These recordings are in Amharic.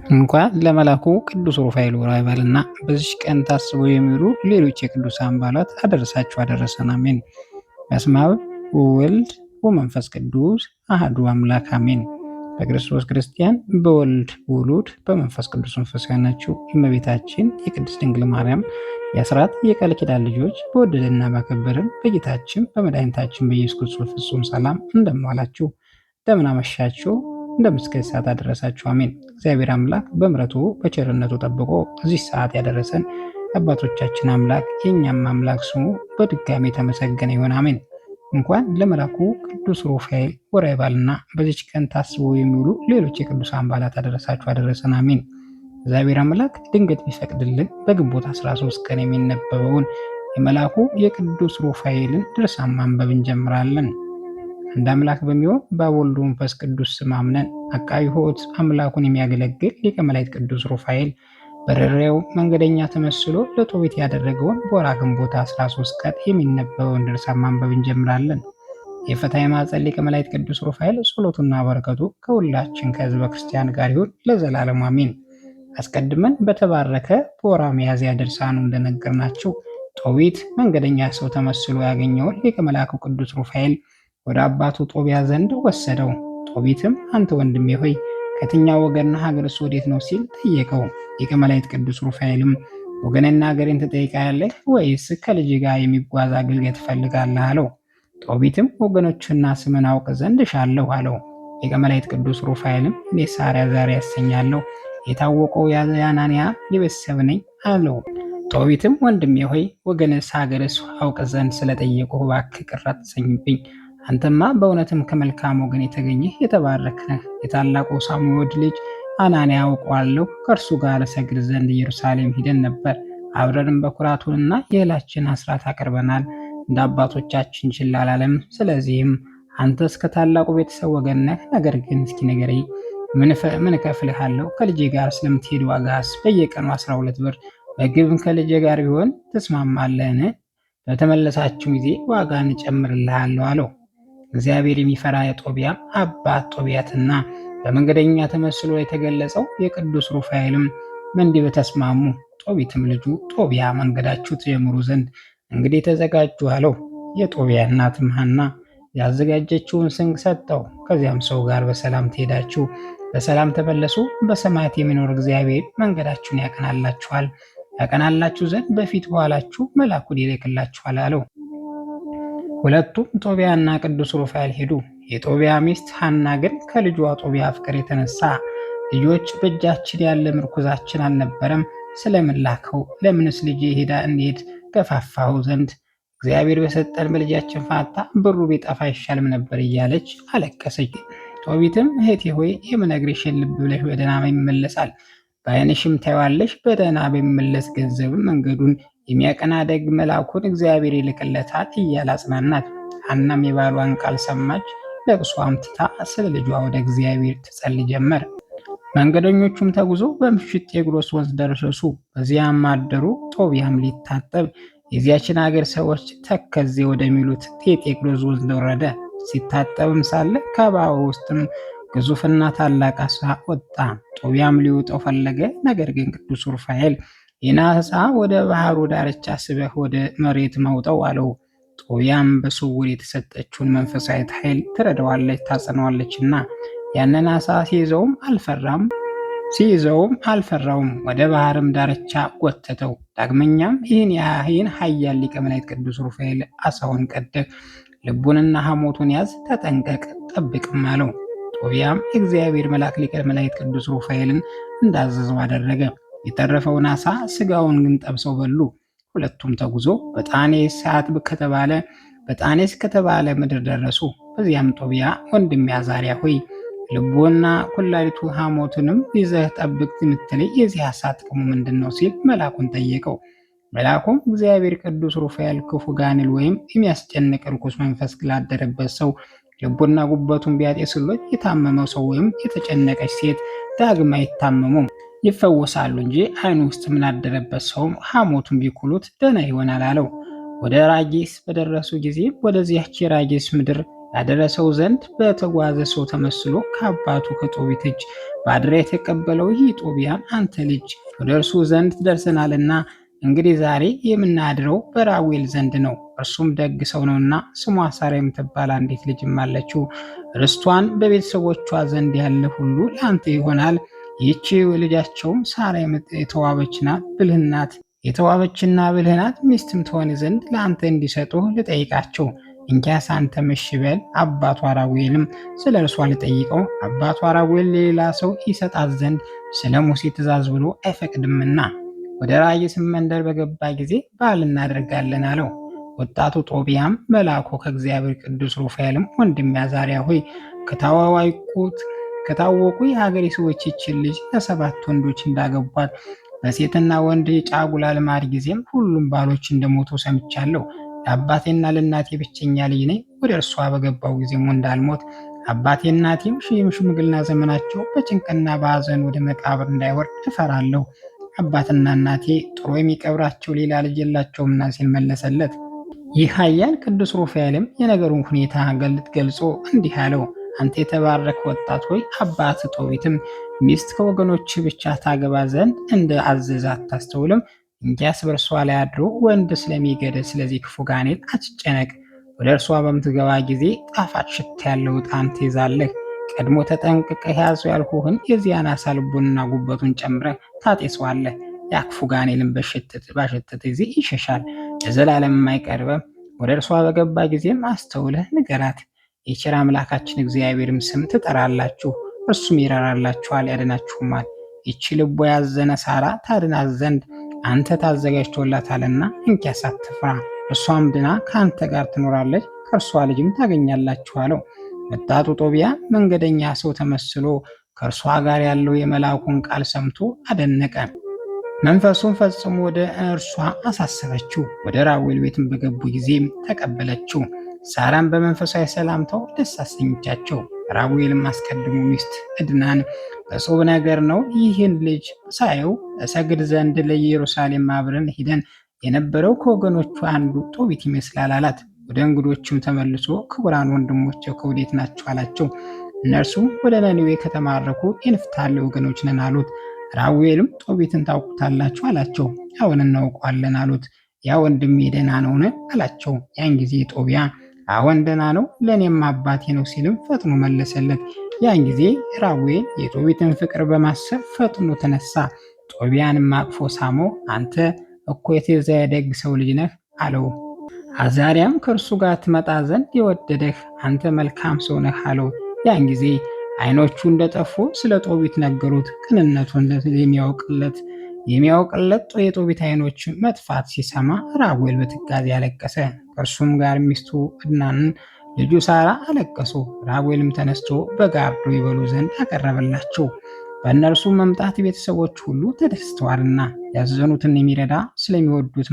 እንኳን ለመልአኩ ቅዱስ ሩፋኤል ወርኃዊ በዓልና በዚች ቀን ታስበው የሚውሉ ሌሎች የቅዱሳን በዓላት አደረሳችሁ አደረሰን፣ አሜን። በስመ አብ ወወልድ ወመንፈስ ቅዱስ አሐዱ አምላክ አሜን። በክርስቶስ ክርስቲያን፣ በወልድ ውሉድ፣ በመንፈስ ቅዱስ መንፈሳውያን ናችሁ። የእመቤታችን የቅድስት ድንግል ማርያም የአስራት የቃል ኪዳን ልጆች በወደደና ባከበረን በጌታችን በመድኃኒታችን በኢየሱስ ክርስቶስ ፍጹም ሰላም እንደምን ዋላችሁ፣ እንደምን አመሻችሁ፣ እንደምስከ ሰዓት አደረሳችሁ፣ አሜን። እግዚአብሔር አምላክ በምሕረቱ በቸርነቱ ጠብቆ እዚህ ሰዓት ያደረሰን አባቶቻችን አምላክ የእኛም አምላክ ስሙ በድጋሚ የተመሰገነ ይሁን፣ አሜን። እንኳን ለመልአኩ ቅዱስ ሩፋኤል ወርኃዊ በዓልና በዚች ቀን ታስበው የሚውሉ ሌሎች የቅዱሳን በዓላት አደረሳችሁ አደረሰን፣ አሜን። እግዚአብሔር አምላክ ድንገት ቢፈቅድልን በግንቦት 13 ቀን የሚነበበውን የመልአኩ የቅዱስ ሩፋኤልን ድርሳን ማንበብ እንጀምራለን። አንድ አምላክ በሚሆን በአብ ወልድ መንፈስ ቅዱስ ስም አምነን አቃቢ ሆት አምላኩን የሚያገለግል ሊቀ መላእክት ቅዱስ ሩፋኤል በርሬው መንገደኛ ተመስሎ ለጦቢት ያደረገውን በወርኃ ግንቦት 13 ቀን የሚነበበውን ድርሳን ማንበብ እንጀምራለን። የፈታይ ማኅፀን ሊቀ መላእክት ቅዱስ ሩፋኤል ጸሎቱና በረከቱ ከሁላችን ከሕዝበ ክርስቲያን ጋር ይሁን ለዘላለሙ አሜን። አስቀድመን በተባረከ በወርኃ ሚያዝያ ድርሳኑ እንደነገርናችሁ ጦቢት መንገደኛ ሰው ተመስሎ ያገኘውን ሊቀ መላእክቱ ቅዱስ ሩፋኤል ወደ አባቱ ጦቢያ ዘንድ ወሰደው። ጦቢትም አንተ ወንድሜ ሆይ ከየትኛው ወገንና ሀገርስ ወዴት ነው ሲል ጠየቀው። ሊቀ መላእክት ቅዱስ ሩፋኤልም ወገንና ሀገሬን ትጠይቃለህ ወይስ ከልጅ ጋር የሚጓዝ አገልጋይ ትፈልጋለህ አለው። ጦቢትም ወገኖችና ስምን አውቅ ዘንድ እሻለሁ አለው። ሊቀ መላእክት ቅዱስ ሩፋኤልም እኔ ሳሪያ ዛሬ ያሰኛለሁ የታወቀው የአናንያ የቤተሰብ ነኝ አለው። ጦቢትም ወንድሜ ሆይ ወገንስ ሀገርስ አውቅ ዘንድ ስለጠየቁህ እባክህ ቅር አትሰኝብኝ። አንተማ በእውነትም ከመልካም ወገን የተገኘህ የተባረክህ ነህ። የታላቁ ሳሙኤል ልጅ አናንያ አውቀዋለሁ። ከእርሱ ጋር እሰግድ ዘንድ ኢየሩሳሌም ሂደን ነበር። አብረንም በኩራቱንና የእህላችን አስራት አቅርበናል። እንደ አባቶቻችን ችላ አላለም። ስለዚህም አንተስ ከታላቁ ቤተሰብ ወገን ነህ። ነገር ግን እስኪ ንገረኝ፣ ምን እከፍልሃለሁ? ከልጄ ጋር ስለምትሄድ ዋጋስ በየቀኑ 12 ብር ምግብም ከልጄ ጋር ቢሆን ትስማማለህን? በተመለሳችሁ ጊዜ ዋጋን እጨምርልሃለሁ አለው። እግዚአብሔር የሚፈራ የጦቢያም አባት ጦቢያትና በመንገደኛ ተመስሎ የተገለጸው የቅዱስ ሩፋኤልም እንዲህ በተስማሙ። ጦቢትም ልጁ ጦቢያ መንገዳችሁ ትጀምሩ ዘንድ እንግዲህ ተዘጋጁ አለው። የጦቢያ እናትም ሐና ያዘጋጀችውን ስንቅ ሰጠው። ከዚያም ሰው ጋር በሰላም ትሄዳችሁ በሰላም ተመለሱ። በሰማያት የሚኖር እግዚአብሔር መንገዳችሁን ያቀናላችሁ ዘንድ በፊት በኋላችሁ መልአኩን ይልክላችኋል አለው። ሁለቱም ጦቢያና ቅዱስ ሩፋኤል ሄዱ። የጦቢያ ሚስት ሐና ግን ከልጇ ጦቢያ ፍቅር የተነሳ ልጆች በእጃችን ያለ ምርኩዛችን አልነበረም፣ ስለምን ላከው? ለምንስ ልጅ ሄዳ እንሄድ ገፋፋው ዘንድ እግዚአብሔር በሰጠን በልጃችን ፋንታ ብሩ ቢጠፋ አይሻልም ነበር እያለች አለቀሰች። ጦቢትም እህቴ ሆይ የምነግርሽን ልብ ብለሽ በደህና ይመለሳል፣ በዓይንሽም ታይዋለሽ። በደህና በሚመለስ ገንዘብም መንገዱን የሚያቀና ደግ መልአኩን እግዚአብሔር ይልክለታል እያለ አጽናናት። ሐናም የባሏን ቃል ሰማች። ለቅሷም ትታ ስለ ልጇ ወደ እግዚአብሔር ትጸልይ ጀመር። መንገደኞቹም ተጉዞ በምሽት ጤግሮስ ወንዝ ደረሱ። በዚያም አደሩ። ጦቢያም ሊታጠብ የዚያችን አገር ሰዎች ተከዜ ወደሚሉት የጤግሮስ ወንዝ ወረደ። ሲታጠብም ሳለ ከባሕሩ ውስጥም ግዙፍና ታላቅ ዓሣ ወጣ። ጦቢያም ሊውጠው ፈለገ። ነገር ግን ቅዱስ ሩፋኤል ይህን ዓሣ ወደ ባህሩ ዳርቻ ስበህ ወደ መሬት መውጠው አለው። ጦቢያም በስውር የተሰጠችውን መንፈሳዊት ኃይል ትረዳዋለች ታጸናዋለችና ያንን ዓሣ ሲይዘውም አልፈራውም፣ ወደ ባህርም ዳርቻ ጎተተው። ዳግመኛም ይህን ኃያል ሊቀ መላእክት ቅዱስ ሩፋኤል ዓሣውን ቀደህ ልቡንና ሐሞቱን ያዝ፣ ተጠንቀቅ፣ ጠብቅም አለው። ጦቢያም የእግዚአብሔር መልአክ ሊቀ መላእክት ቅዱስ ሩፋኤልን እንዳዘዘው አደረገ። የተረፈውን ዓሣ ስጋውን ግን ጠብሰው በሉ። ሁለቱም ተጉዞ በጣኔስ ከተባለ ምድር ደረሱ። በዚያም ጦቢያ ወንድሜ አዛርያ ሆይ ልቦና ኩላሊቱ ሐሞቱንም ይዘህ ጠብቅ የምትለይ የዚህ ዓሣ ጥቅሙ ምንድን ነው ሲል መልአኩን ጠየቀው። መልአኩም እግዚአብሔር ቅዱስ ሩፋኤል ክፉ ጋኔል ወይም የሚያስጨንቅ ርኩስ መንፈስ ላደረበት ሰው ልቡና ጉበቱን ቢያጤስሎት የታመመው ሰው ወይም የተጨነቀች ሴት ዳግም አይታመሙም ይፈወሳሉ እንጂ ዓይኑ ውስጥ ላደረበት ሰውም ሐሞቱን ቢኩሉት ደህና ይሆናል አለው። ወደ ራጌስ በደረሱ ጊዜ ወደዚያች የራጌስ ምድር ያደረሰው ዘንድ በተጓዘ ሰው ተመስሎ ከአባቱ ከጦቢት እጅ በአደራ የተቀበለው ይህ ጦቢያም አንተ ልጅ ወደ እርሱ ዘንድ ደርሰናልና እንግዲህ ዛሬ የምናድረው በራጉኤል ዘንድ ነው። እርሱም ደግ ሰው ነውና ስሟ ሳራ የምትባል አንዲት ልጅም አለችው። ርስቷን በቤተሰቦቿ ዘንድ ያለ ሁሉ ለአንተ ይሆናል። ይህች ልጃቸውም ሳራ የተዋበች ናት፣ ብልህ ናት። የተዋበችና ብልህ ናት። ሚስትም ትሆን ዘንድ ለአንተ እንዲሰጡ ልጠይቃቸው። እንኪያስ አንተም እሺ በል። አባቷ ራጉኤልም ስለ እርሷ ልጠይቀው፣ አባቷ ራጉኤል ለሌላ ሰው ይሰጣት ዘንድ ስለ ሙሴ ትእዛዝ ብሎ አይፈቅድምና። ወደ ራይስም መንደር በገባ ጊዜ በዓል እናደርጋለን አለው። ወጣቱ ጦቢያም መልአኩ ከእግዚአብሔር ቅዱስ ሩፋኤልም ወንድም አዛርያ ሆይ ከታወቁ የሀገሬ ሰዎች ይችን ልጅ ለ7 ወንዶች እንዳገቧት በሴትና ወንድ የጫጉላ ልማድ ጊዜም ሁሉም ባሎች እንደሞቱ ሰምቻለሁ። ለአባቴና ለእናቴ ብቸኛ ልጅ ነኝ። ወደ እርሷ በገባው ጊዜም እንዳልሞት አባቴ እናቴም የሽምግልና ዘመናቸው በጭንቅና በሐዘን ወደ መቃብር እንዳይወርድ እፈራለሁ። አባትና እናቴ ጥሩ የሚቀብራቸው ሌላ ልጅ የላቸውምና ሲል መለሰለት። ይህ ኃያል ቅዱስ ሩፋኤልም የነገሩን ሁኔታ ገልጾ እንዲህ አለው። አንተ የተባረክ ወጣት ሆይ አባት ጦቢትም ሚስት ከወገኖች ብቻ ታገባ ዘንድ እንደ አዘዘ አታስተውልም? እንኪያስ በእርሷ ላይ አድሮ ወንድ ስለሚገድል ስለዚህ ክፉ ጋኔን አትጨነቅ። ወደ እርሷ በምትገባ ጊዜ ጣፋጭ ሽታ ያለው ዕጣን ትይዛለህ። ቀድሞ ተጠንቅቀህ ያዘው ያልሁህን የዚያን አሳ ልቡንና ጉበቱን ጨምረህ ታጤሰዋለህ። ያ ክፉ ጋኔልን ባሸተተ ጊዜ ይሸሻል፣ ለዘላለም አይቀርብም። ወደ እርሷ በገባ ጊዜም አስተውለህ ንገራት። የቸር አምላካችን እግዚአብሔርም ስም ትጠራላችሁ፣ እርሱም ይራራላችኋል፣ ያድናችሁማል። ይቺ ልቦ ያዘነ ሳራ ታድናት ዘንድ አንተ ታዘጋጅቶላታልና እንኪያስ አትፍራ። እርሷም ድና ከአንተ ጋር ትኖራለች፣ ከእርሷ ልጅም ታገኛላችሁ አለው። ወጣቱ ጦቢያ መንገደኛ ሰው ተመስሎ ከእርሷ ጋር ያለው የመልአኩን ቃል ሰምቶ አደነቀ። መንፈሱን ፈጽሞ ወደ እርሷ አሳሰበችው። ወደ ራጉኤል ቤትም በገቡ ጊዜም ተቀበለችው። ሳራም በመንፈሳዊ ሰላምታው ደስ አሰኘቻቸው። ራጉኤልም አስቀድሞ ሚስት ዕድናን በጾም ነገር ነው ይህን ልጅ ሳየው እሰግድ ዘንድ ለኢየሩሳሌም አብረን ሂደን የነበረው ከወገኖቹ አንዱ ጦቢት ይመስላል አላት። ወደ እንግዶችም ተመልሶ ክቡራን ወንድሞቼ ከወዴት ናቸው አላቸው። እነርሱም ወደ ነነዌ ከተማረኩ የንፍታሌ ወገኖች ነን አሉት። ራጉኤልም ጦቢትን ታውቁታላችሁ አላቸው። አዎን እናውቀዋለን አሉት። ያ ወንድሜ ደህና ነውን አላቸው። ያን ጊዜ ጦቢያ አዎን ደህና ነው፣ ለእኔም አባቴ ነው ሲልም ፈጥኖ መለሰለት። ያን ጊዜ ራጉኤል የጦቢትን ፍቅር በማሰብ ፈጥኖ ተነሳ። ጦቢያንም አቅፎ ሳመው። አንተ እኮ የደግ ሰው ልጅ ነህ አለው። አዛርያም ከእርሱ ጋር ትመጣ ዘንድ የወደደህ አንተ መልካም ሰው ነህ አለው። ያን ጊዜ ዓይኖቹ እንደጠፉ ስለ ጦቢት ነገሩት። ቅንነቱን የሚያውቅለት የጦቢት ዓይኖች መጥፋት ሲሰማ ራጉኤል በትካዜ አለቀሰ። ከእርሱም ጋር ሚስቱ ዕድናን ልጁ ሳራ አለቀሱ። ራጉኤልም ተነስቶ በግ አርዶ ይበሉ ዘንድ አቀረበላቸው። በእነርሱ መምጣት ቤተሰቦች ሁሉ ተደስተዋልና ያዘኑትን የሚረዳ ስለሚወዱት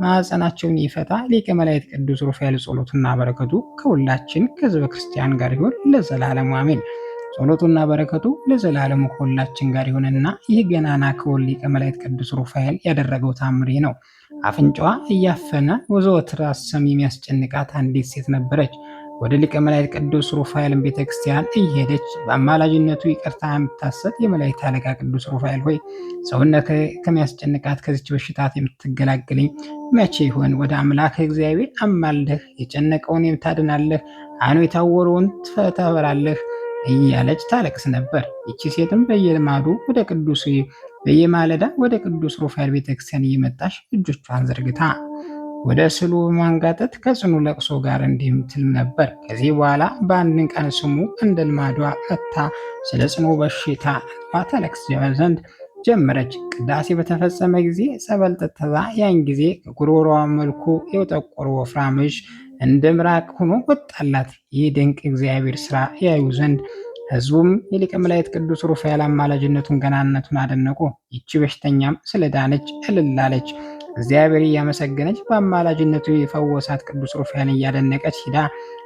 ማዕፀናቸውን ይፈታ ሊቀ መላእክት ቅዱስ ሩፋኤል ጸሎቱና በረከቱ ከሁላችን ከሕዝበ ክርስቲያን ጋር ይሁን ለዘላለሙ አሜን። ጸሎቱና በረከቱ ለዘላለሙ ከሁላችን ጋር ይሁንና ይህ ገናና ክቡር ሊቀ መላእክት ቅዱስ ሩፋኤል ያደረገው ታምር ነው። አፍንጫዋ እያፈነ ዘወትር አሰም የሚያስጨንቃት አንዲት ሴት ነበረች። ወደ ሊቀ መላእክት ቅዱስ ሩፋኤልን ቤተክርስቲያን እየሄደች በአማላጅነቱ ይቅርታ የምታሰጥ የመላእክት አለቃ ቅዱስ ሩፋኤል ሆይ ሰውነት ከሚያስጨንቃት ከዚች በሽታት የምትገላግልኝ መቼ ይሆን? ወደ አምላክ እግዚአብሔር አማልደህ የጨነቀውን የምታድናለህ፣ ዓይኑ የታወረውን ታበራለህ እያለች ታለቅስ ነበር። ይቺ ሴትም በየማለዳ ወደ ቅዱስ ሩፋኤል ቤተክርስቲያን እየመጣች እጆቿን ዘርግታ ወደ ስዕሉ በማንጋጠጥ ከጽኑ ለቅሶ ጋር እንዲህ ትል ነበር። ከዚህ በኋላ በአንድ ቀን ስሙ እንደ ልማዷ መጥታ ስለ ጽኑ በሽታ ታለቅስ ዘንድ ጀመረች። ቅዳሴ በተፈጸመ ጊዜ ጸበል ጠጥታ ያን ጊዜ ከጉሮሮዋ መልኩ የጠቆረ ወፍራም እዥ እንደ ምራቅ ሆኖ ወጣላት። ይህ ድንቅ እግዚአብሔር ስራ ያዩ ዘንድ ሕዝቡም የሊቀ መላእክት ቅዱስ ሩፋኤል አማላጅነቱን ገናነቱን አደነቁ። ይቺ በሽተኛም ስለዳነች እልል አለች። እግዚአብሔር እያመሰገነች በአማላጅነቱ የፈወሳት ቅዱስ ሩፋኤልን እያደነቀች ሂዳ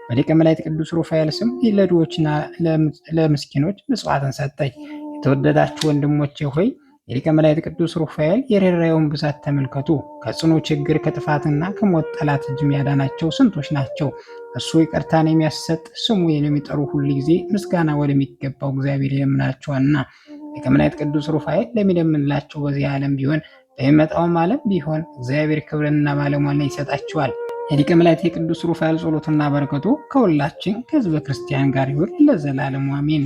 በሊቀ መላእክት ቅዱስ ሩፋኤል ስም ለድሆችና ለምስኪኖች ምጽዋትን ሰጠች። የተወደዳችሁ ወንድሞቼ ሆይ የሊቀ መላእክት ቅዱስ ሩፋኤል የርኅራኄውን ብዛት ተመልከቱ። ከጽኑ ችግር ከጥፋትና ከሞት ጠላት እጅ ያዳናቸው ስንቶች ናቸው። እሱ ይቅርታን የሚያሰጥ ስሙን የሚጠሩ ሁል ጊዜ ምስጋና ወደሚገባው እግዚአብሔር ይለምናቸዋልና። ሊቀ መላእክት ቅዱስ ሩፋኤል ለሚለምንላቸው በዚህ ዓለም ቢሆን በሚመጣውም ዓለም ቢሆን እግዚአብሔር ክብርንና ባለሟልን ይሰጣቸዋል። የሊቀ መላእክት የቅዱስ ሩፋኤል ጸሎትና በረከቱ ከሁላችን ከሕዝበ ክርስቲያን ጋር ይሁን ለዘላለሙ አሜን።